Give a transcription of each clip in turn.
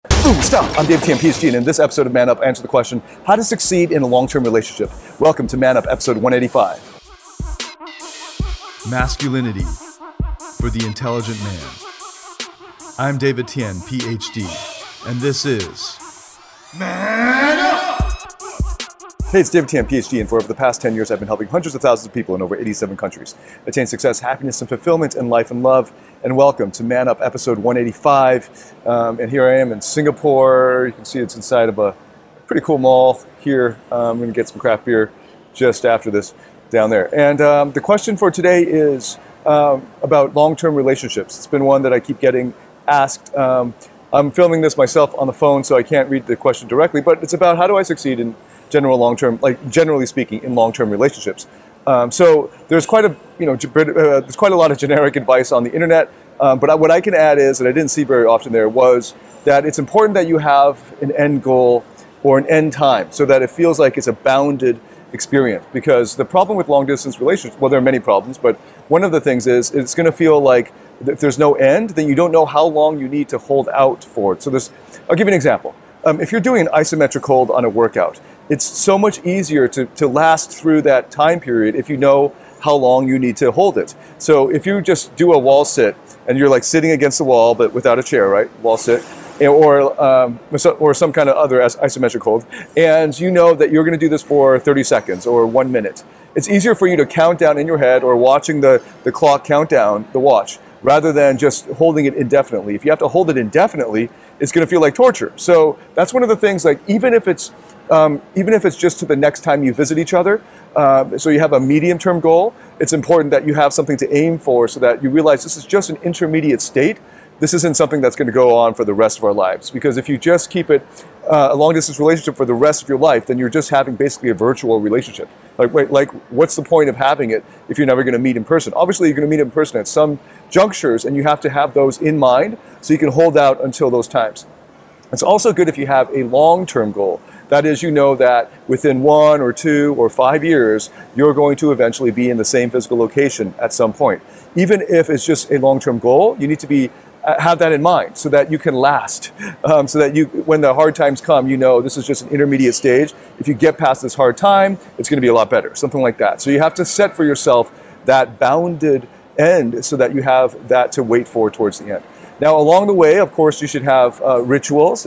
Boom, stop. I'm David Tian, Ph.D. and in this episode of Man Up, I answer the question, how to succeed in a long-term relationship. Welcome to Man Up, episode 185. Masculinity for the intelligent man. I'm David Tian, Ph.D., and this is Man Up! Hey, it's David Tian, Ph.D., and for over the past 10 years, I've been helping hundreds of thousands of people in over 87 countries attain success, happiness, and fulfillment in life and love. And welcome to Man Up, episode 185. And here I am in Singapore. You can see it's inside of a pretty cool mall here. I'm going to get some craft beer just after this down there. And the question for today is about long-term relationships. It's been one that I keep getting asked. I'm filming this myself on the phone, so I can't read the question directly, but it's about how do I succeed in general long-term, like generally speaking, in long-term relationships. So there's quite a, there's quite a lot of generic advice on the internet. But what I can add is, that I didn't see very often there, was that it's important that you have an end goal or an end time, so that it feels like it's a bounded experience. Because the problem with long-distance relationships, well, there are many problems, but one of the things is it's going to feel like if there's no end, then you don't know how long you need to hold out for it. So I'll give you an example. If you're doing an isometric hold on a workout, it's so much easier to last through that time period if you know how long you need to hold it. So if you just do a wall sit and you're like sitting against the wall but without a chair, right? Wall sit, or some kind of other isometric hold, and you know that you're going to do this for 30 seconds or 1 minute. It's easier for you to count down in your head or watching the clock count down, the watch, rather than just holding it indefinitely. If you have to hold it indefinitely, it's going to feel like torture. So that's one of the things, like even if it's just to the next time you visit each other, so you have a medium-term goal, it's important that you have something to aim for so that you realize this is just an intermediate state. This isn't something that's going to go on for the rest of our lives. Because if you just keep it a long-distance relationship for the rest of your life, then you're just having basically a virtual relationship. Like what's the point of having it if you're never going to meet in person? Obviously, you're going to meet in person at some junctures, and you have to have those in mind so you can hold out until those times. It's also good if you have a long-term goal. That is, you know that within 1 or 2 or 5 years, you're going to eventually be in the same physical location at some point. Even if it's just a long-term goal, you need to have that in mind so that you can last. So that when the hard times come, you know this is just an intermediate stage. If you get past this hard time, it's going to be a lot better, something like that. So you have to set for yourself that bounded end so that you have that to wait for towards the end. Now, along the way, of course, you should have rituals.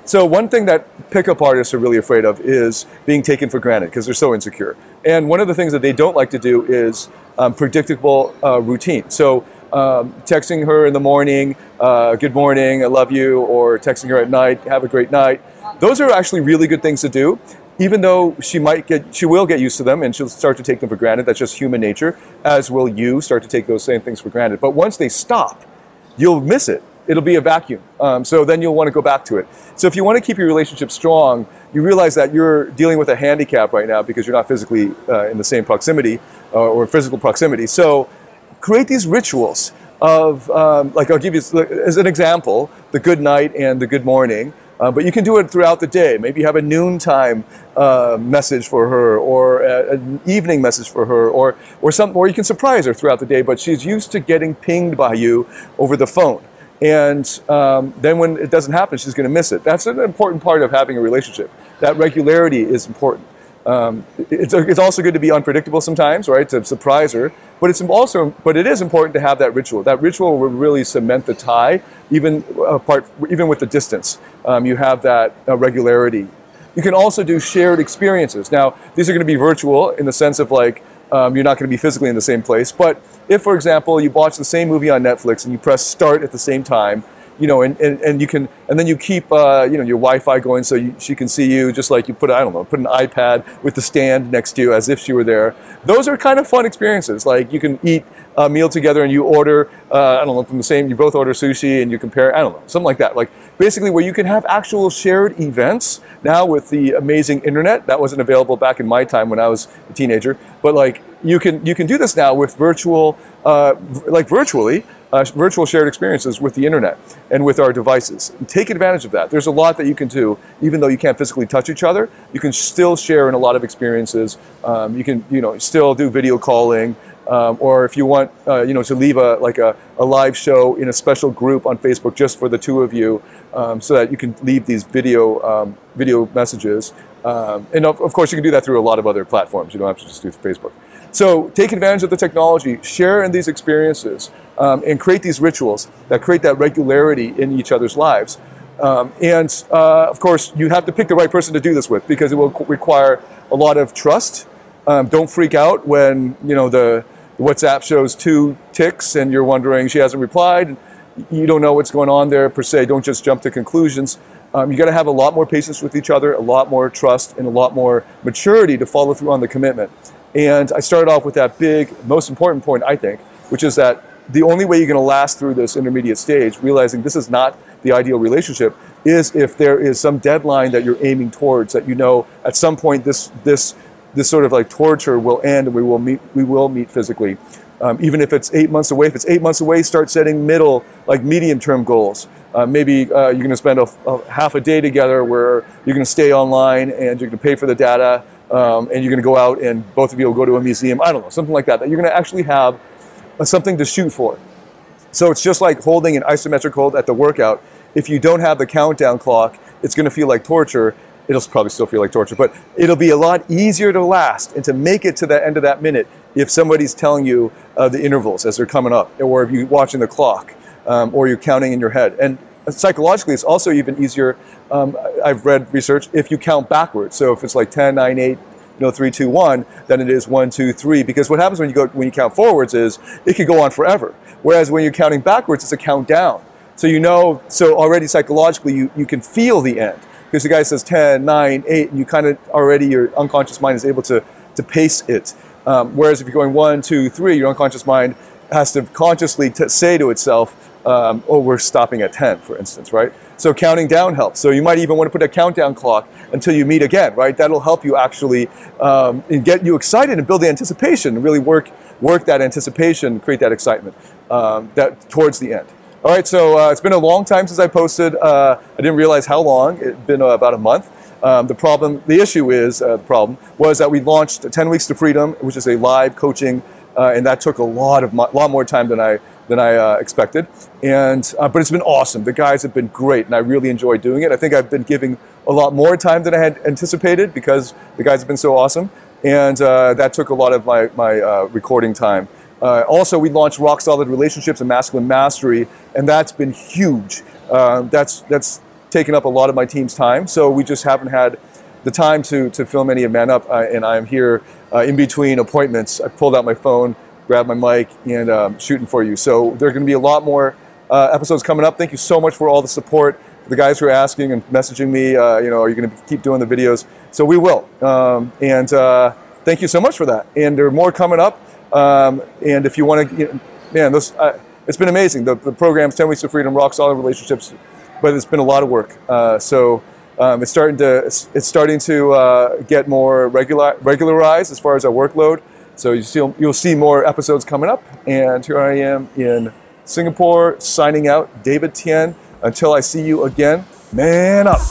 So one thing that pickup artists are really afraid of is being taken for granted because they're so insecure. And one of the things that they don't like to do is predictable routine. So texting her in the morning, good morning, I love you, or texting her at night, have a great night. Those are actually really good things to do, even though she will get used to them and she'll start to take them for granted. That's just human nature, as will you start to take those same things for granted. But once they stop, you'll miss it. It'll be a vacuum. So then you'll want to go back to it. So if you want to keep your relationship strong, you realize that you're dealing with a handicap right now because you're not physically in the same proximity or physical proximity. So create these rituals of, like I'll give you as an example, the good night and the good morning. But you can do it throughout the day. Maybe you have a noontime message for her, or an evening message for her, or you can surprise her throughout the day. But she's used to getting pinged by you over the phone, and then when it doesn't happen, she's going to miss it. That's an important part of having a relationship. That regularity is important. It's also good to be unpredictable sometimes, right? To surprise her, but it is important to have that ritual. That ritual will really cement the tie, even with the distance. You have that regularity. You can also do shared experiences. Now, these are going to be virtual in the sense of like you're not going to be physically in the same place. But if, for example, you watch the same movie on Netflix and you press start at the same time, and then you keep your Wi-Fi going so she can see you, just like you put an iPad with the stand next to you as if she were there. Those are kind of fun experiences. Like you can eat a meal together and you order, you both order sushi and you compare, something like that. Like basically where you can have actual shared events now with the amazing internet. That wasn't available back in my time when I was a teenager, but like you can do this now with virtual shared experiences with the internet and with our devices. And take advantage of that. There's a lot that you can do, even though you can't physically touch each other. You can still share in a lot of experiences. You can, still do video calling. or if you want, to leave a live show in a special group on Facebook just for the two of you, so that you can leave these video messages. And of course, you can do that through a lot of other platforms. You don't have to just do Facebook. So take advantage of the technology, share in these experiences, and create these rituals that create that regularity in each other's lives. Of course, you have to pick the right person to do this with, because it will require a lot of trust. Don't freak out when the WhatsApp shows 2 ticks and you're wondering she hasn't replied. You don't know what's going on there per se. Don't just jump to conclusions. You got to have a lot more patience with each other, a lot more trust, and a lot more maturity to follow through on the commitment. And I started off with that big, most important point, I think, which is that the only way you're going to last through this intermediate stage, realizing this is not the ideal relationship, is if there is some deadline that you're aiming towards, that at some point this sort of like torture will end and we will meet physically. Even if it's 8 months away. If it's 8 months away, start setting medium-term goals. Maybe you're going to spend half a day together where you're going to stay online and you're going to pay for the data, and you're going to go out and both of you will go to a museum. I don't know, something like that. That you're going to actually have something to shoot for. So it's just like holding an isometric hold at the workout. If you don't have the countdown clock, it's going to feel like torture. It'll probably still feel like torture, but it'll be a lot easier to last and to make it to the end of that minute if somebody's telling you the intervals as they're coming up, or if you're watching the clock, or you're counting in your head. And psychologically, it's also even easier, I've read research, if you count backwards. So if it's like 10, 9, 8, 3, 2, 1, then it is 1, 2, 3. Because what happens when you count forwards is it could go on forever. Whereas when you're counting backwards, it's a countdown. So so already psychologically you can feel the end. Because the guy says 10, 9, 8, and you kind of already, your unconscious mind is able to pace it. Whereas if you're going 1, 2, 3, your unconscious mind has to consciously say to itself, oh, we're stopping at 10, for instance, right? So counting down helps. So you might even want to put a countdown clock until you meet again, right? That'll help you actually get you excited and build the anticipation, and really work that anticipation, create that excitement towards the end. All right, so it's been a long time since I posted. I didn't realize how long. It's been about a month. The issue was that we launched 10 Weeks to Freedom, which is a live coaching, and that took a lot more time than I expected. But it's been awesome. The guys have been great, and I really enjoyed doing it. I think I've been giving a lot more time than I had anticipated because the guys have been so awesome, and that took a lot of my recording time. Also, we launched Rock Solid Relationships and Masculine Mastery, and that's been huge. That's taken up a lot of my team's time, so we just haven't had the time to film any of Man Up, and I'm here in between appointments. I pulled out my phone, grabbed my mic, and shooting for you. So there are going to be a lot more episodes coming up. Thank you so much for all the support. The guys who are asking and messaging me, are you going to keep doing the videos? So we will, and thank you so much for that. And there are more coming up. And if you want to, it's been amazing. The program's 10 Weeks to Freedom, Rock Solid Relationships, but it's been a lot of work. It's starting to get more regularized as far as our workload. So you'll see more episodes coming up. And here I am in Singapore, signing out. David Tian. Until I see you again, man up.